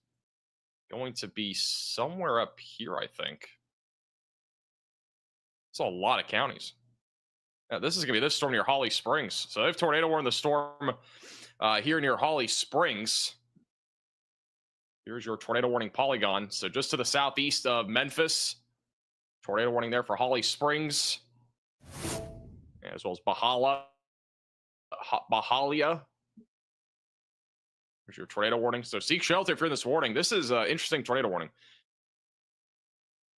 going to be somewhere up here, I think. It's a lot of counties. Now, this is going to be this storm near Holly Springs. So they have tornado warning the storm here near Holly Springs. Here's your tornado warning polygon. So just to the southeast of Memphis. Tornado warning there for Holly Springs. As well as Bahalia. Here's your tornado warning. So seek shelter if you're in this warning. This is an interesting tornado warning.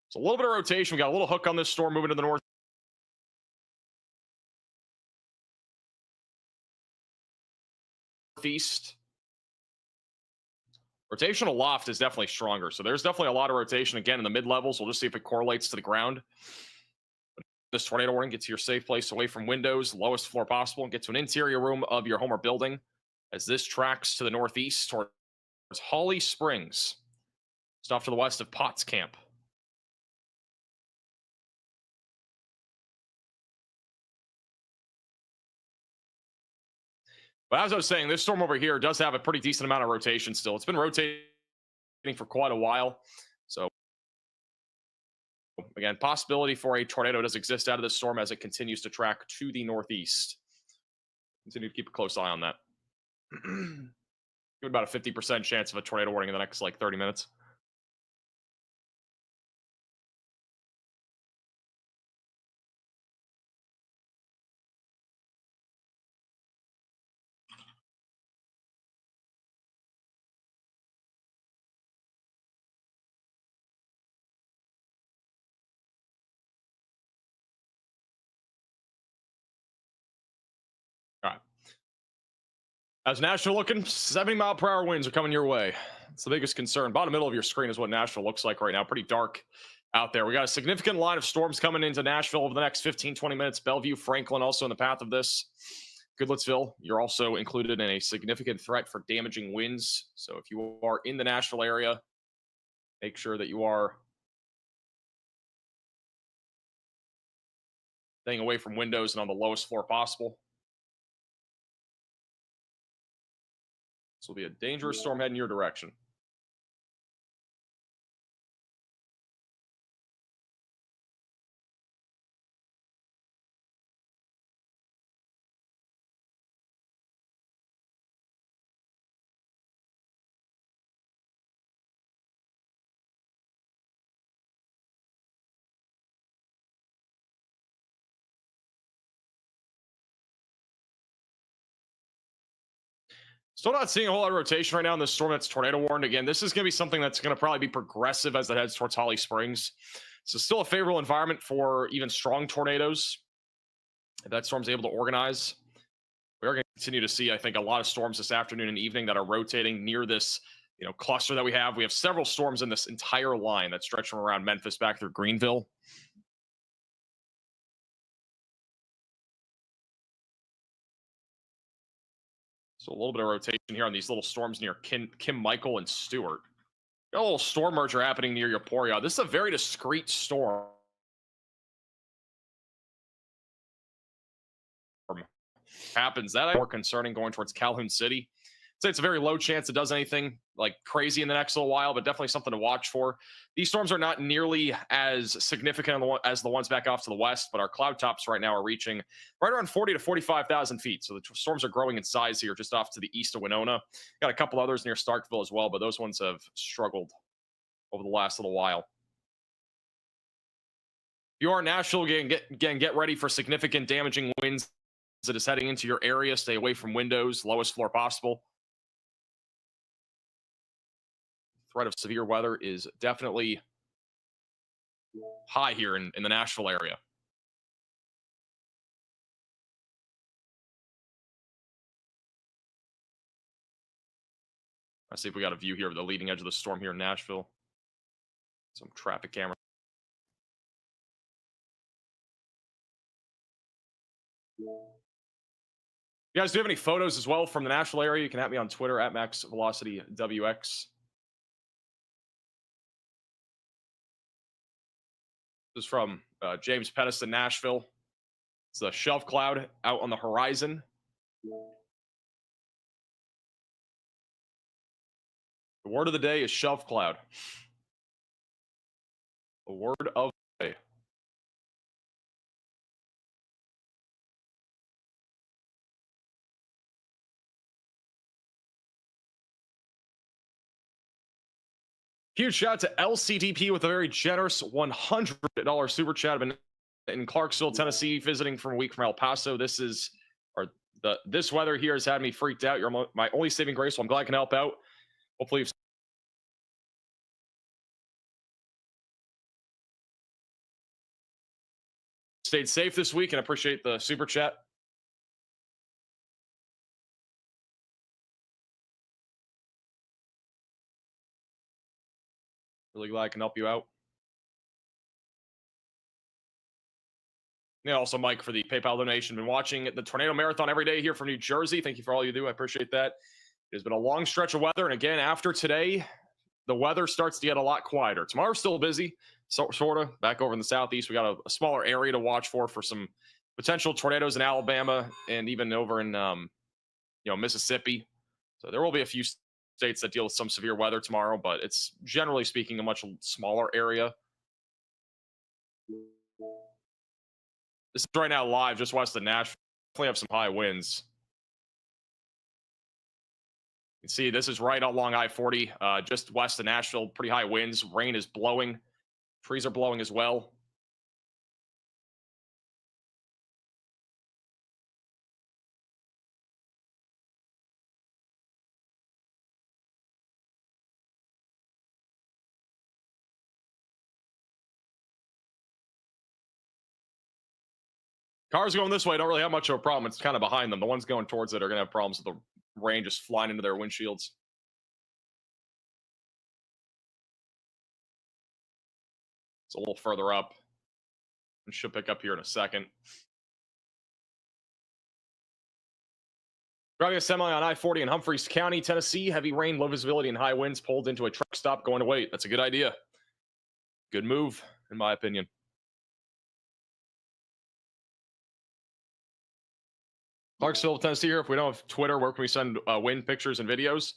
So a little bit of rotation. We got a little hook on this storm moving to the northeast. Rotation aloft is definitely stronger. So there's definitely a lot of rotation again in the mid levels. We'll just see if it correlates to the ground. This tornado warning gets to your safe place away from windows, lowest floor possible, and get to an interior room of your home or building as this tracks to the northeast towards Holly Springs. Just off to the west of Potts Camp. But as I was saying, this storm over here does have a pretty decent amount of rotation still. It's been rotating for quite a while. So, again, possibility for a tornado does exist out of this storm as it continues to track to the northeast. Continue to keep a close eye on that. Give about a 50% chance of a tornado warning in the next, like, 30 minutes. All right. As National looking, 70-mile-per-hour winds are coming your way. It's the biggest concern. Bottom middle of your screen is what Nashville looks like right now. Pretty dark out there. We got a significant line of storms coming into Nashville over the next 15, 20 minutes. Bellevue, Franklin also in the path of this. Goodlettsville, you're also included in a significant threat for damaging winds. So if you are in the Nashville area, make sure that you are staying away from windows and on the lowest floor possible. This will be a dangerous storm heading your direction. Still not seeing a whole lot of rotation right now in this storm that's tornado warned. Again, this is going to be something that's going to probably be progressive as it heads towards Holly Springs. So still a favorable environment for even strong tornadoes. If that storm's able to organize, we are going to continue to see, I think, a lot of storms this afternoon and evening that are rotating near this, cluster that we have. We have several storms in this entire line that stretch from around Memphis back through Greenville. So a little bit of rotation here on these little storms near Kim, Michael, and Stewart. Got a little storm merger happening near Euphoria. This is a very discrete storm. Happens that more concerning going towards Calhoun City. I'd say it's a very low chance it does anything like crazy in the next little while, but definitely something to watch for. These storms are not nearly as significant as the ones back off to the west, but our cloud tops right now are reaching right around 40 to 45,000 feet. So the storms are growing in size here just off to the east of Winona. Got a couple others near Starkville as well, but those ones have struggled over the last little while. If you are Nashville, get ready for significant damaging winds that is heading into your area. Stay away from windows, lowest floor possible. Threat of severe weather is definitely high here in the Nashville area. Let's see if we got a view here of the leading edge of the storm here in Nashville. Some traffic cameras. You guys do have any photos as well from the Nashville area? You can at me on Twitter at MaxVelocityWX. This is from James Pettis in Nashville. It's a shelf cloud out on the horizon. The word of the day is shelf cloud. The word of the day. Huge shout out to LCDP with a very generous $100 super chat. I've been in Clarksville, Tennessee, visiting from a week from El Paso. This weather here has had me freaked out. You're my only saving grace, so I'm glad I can help out. Hopefully you've stayed safe this week and appreciate the super chat. Really glad I can help you out. Yeah, also Mike for the PayPal donation. Been watching the Tornado Marathon every day here from New Jersey. Thank you for all you do. I appreciate that. It has been a long stretch of weather. And again, after today, the weather starts to get a lot quieter. Tomorrow's still busy, sort of. Back over in the southeast, we got a smaller area to watch for some potential tornadoes in Alabama and even over in Mississippi. So there will be a few states that deal with some severe weather tomorrow, but it's generally speaking a much smaller area. This is right now live just west of Nashville. Definitely have some high winds. You can see this is right along I-40, just west of Nashville. Pretty high winds. Rain is blowing. Trees are blowing as well. Cars going this way don't really have much of a problem. It's kind of behind them. The ones going towards it are going to have problems with the rain just flying into their windshields. It's a little further up. It should pick up here in a second. Driving a semi on I-40 in Humphreys County, Tennessee. Heavy rain, low visibility, and high winds pulled into a truck stop going to wait. That's a good idea. Good move, in my opinion. Clarksville, Tennessee here. If we don't have Twitter, where can we send wind pictures and videos?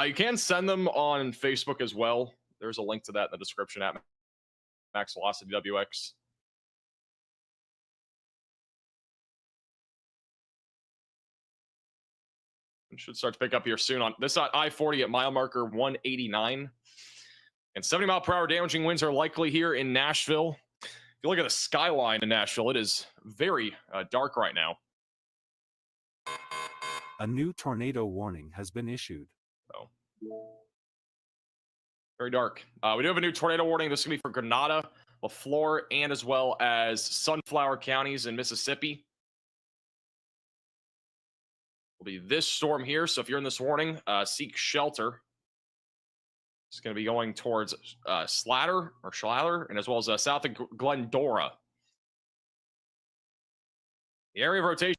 You can send them on Facebook as well. There's a link to that in the description at Max Velocity WX. It should start to pick up here soon on this I-40 at mile marker 189. And 70 mile per hour damaging winds are likely here in Nashville. If you look at the skyline in Nashville, it is very dark right now. A new tornado warning has been issued. So, very dark. We do have a new tornado warning. This is going to be for Grenada, LaFleur, and as well as Sunflower counties in Mississippi. Will be this storm here. So if you're in this warning, seek shelter. It's going to be going towards Schlatter, and as well as south of Glendora. The area of rotation.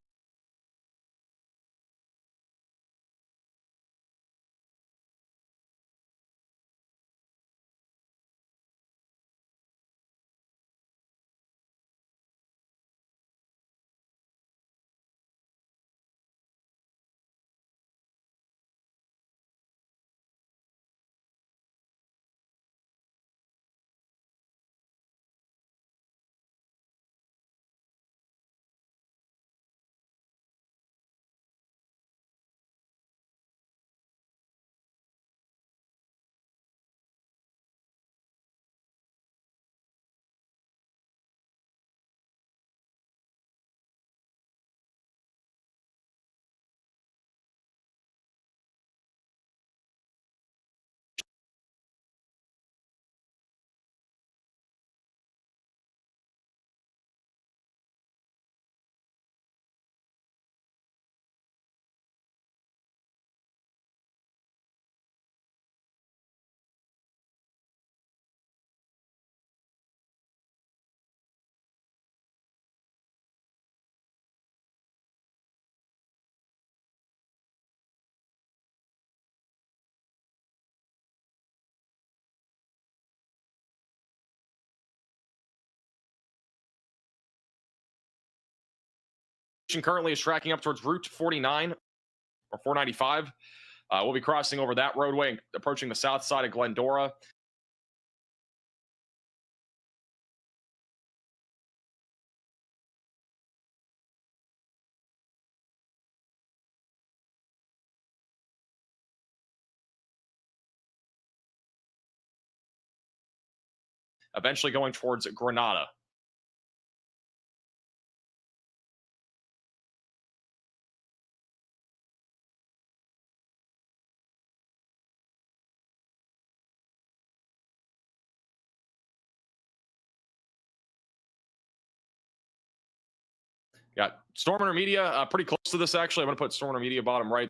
Currently is tracking up towards Route 49 or 495. We'll be crossing over that roadway and approaching the south side of Glendora. Eventually going towards Grenada. Got Storm Intermedia pretty close to this, actually. I'm going to put Storm Intermedia bottom right.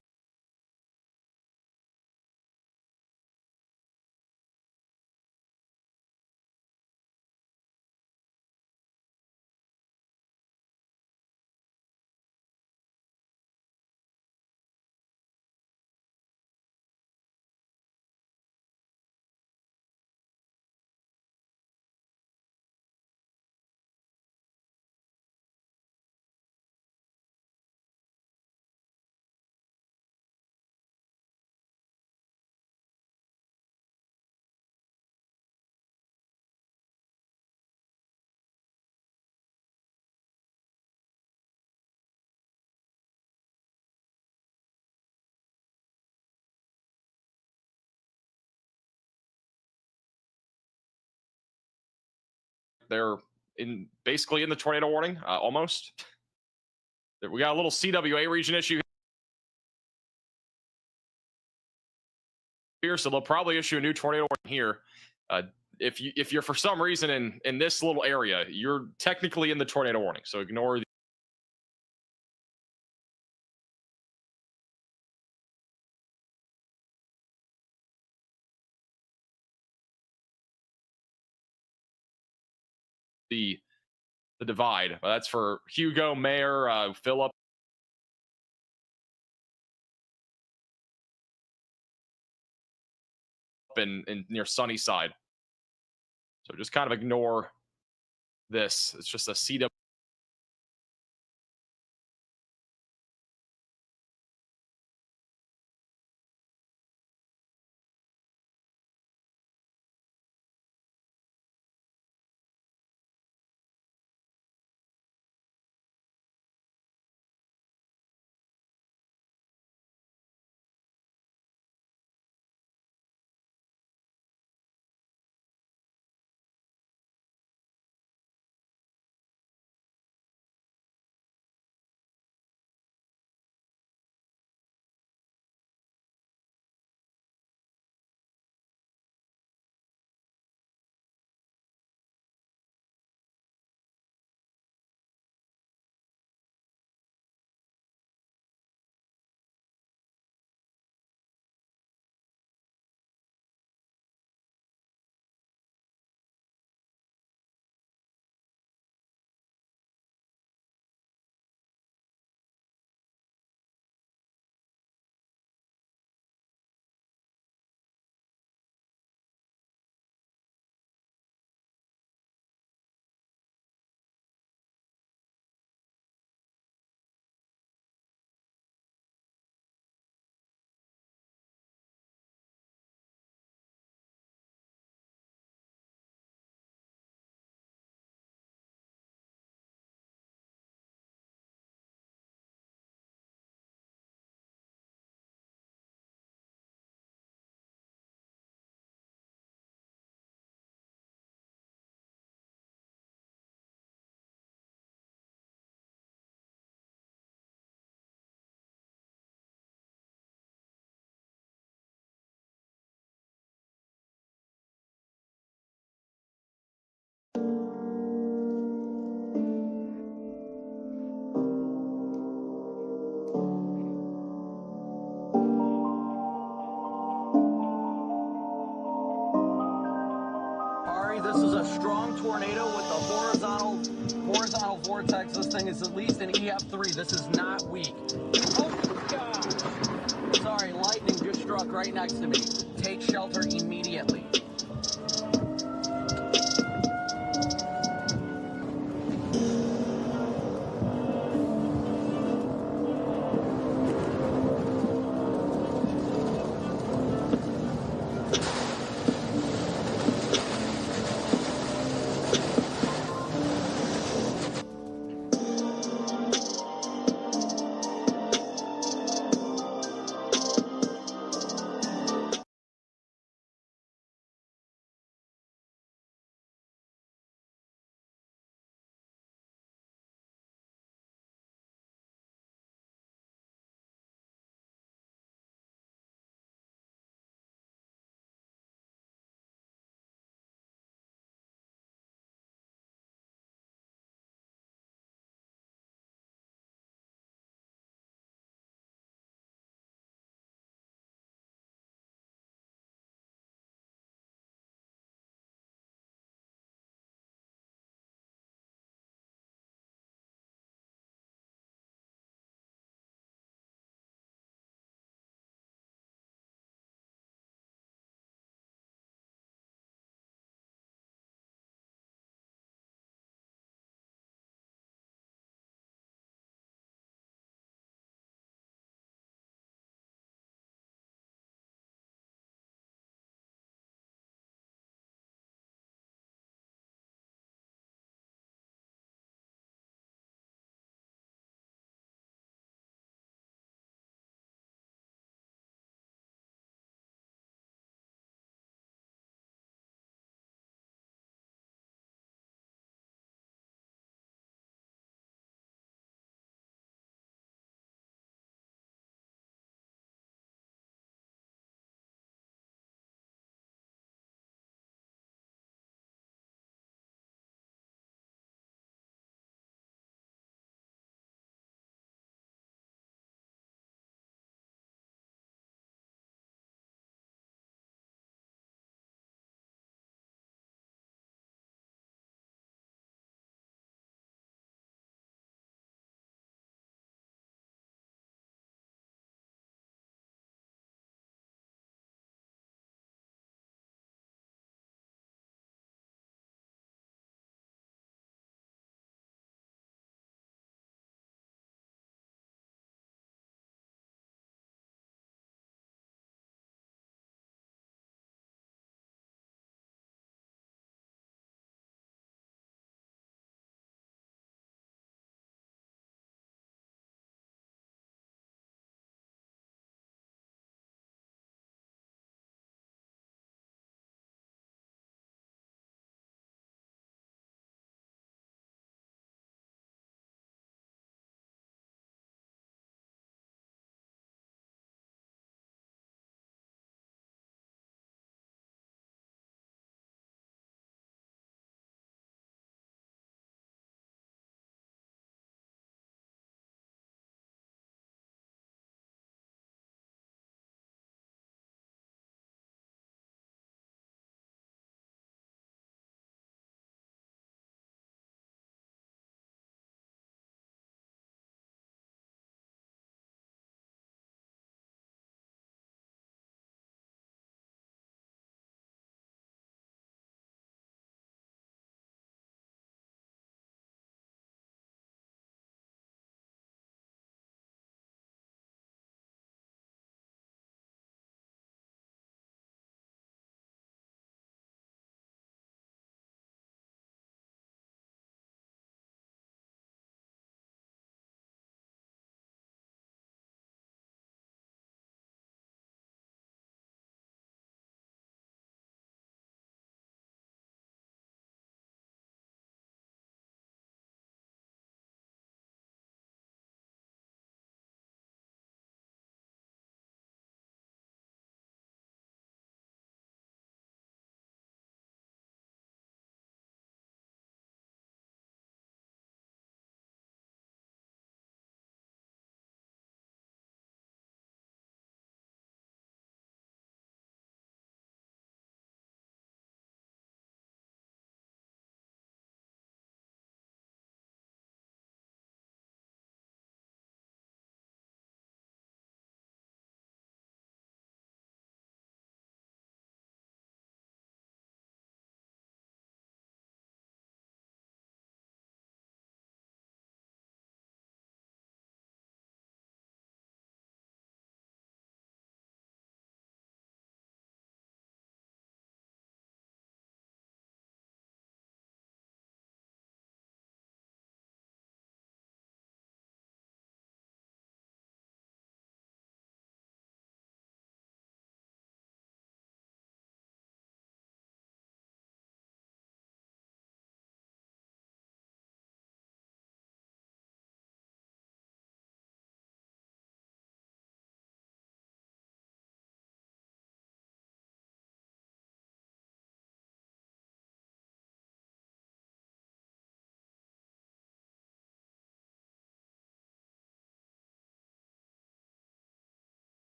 they're basically in the tornado warning, almost. We got a little CWA region issue here, so they'll probably issue a new tornado warning here. If you're for some reason in this little area, you're technically in the tornado warning, so ignore the divide. That's for Hugo, Mayor, Philip. In near Sunnyside. So just kind of ignore this. It's just a CW. This is a strong tornado with a horizontal vortex. This thing is at least an EF3. This is not weak. Oh gosh! Sorry, lightning just struck right next to me. Take shelter immediately.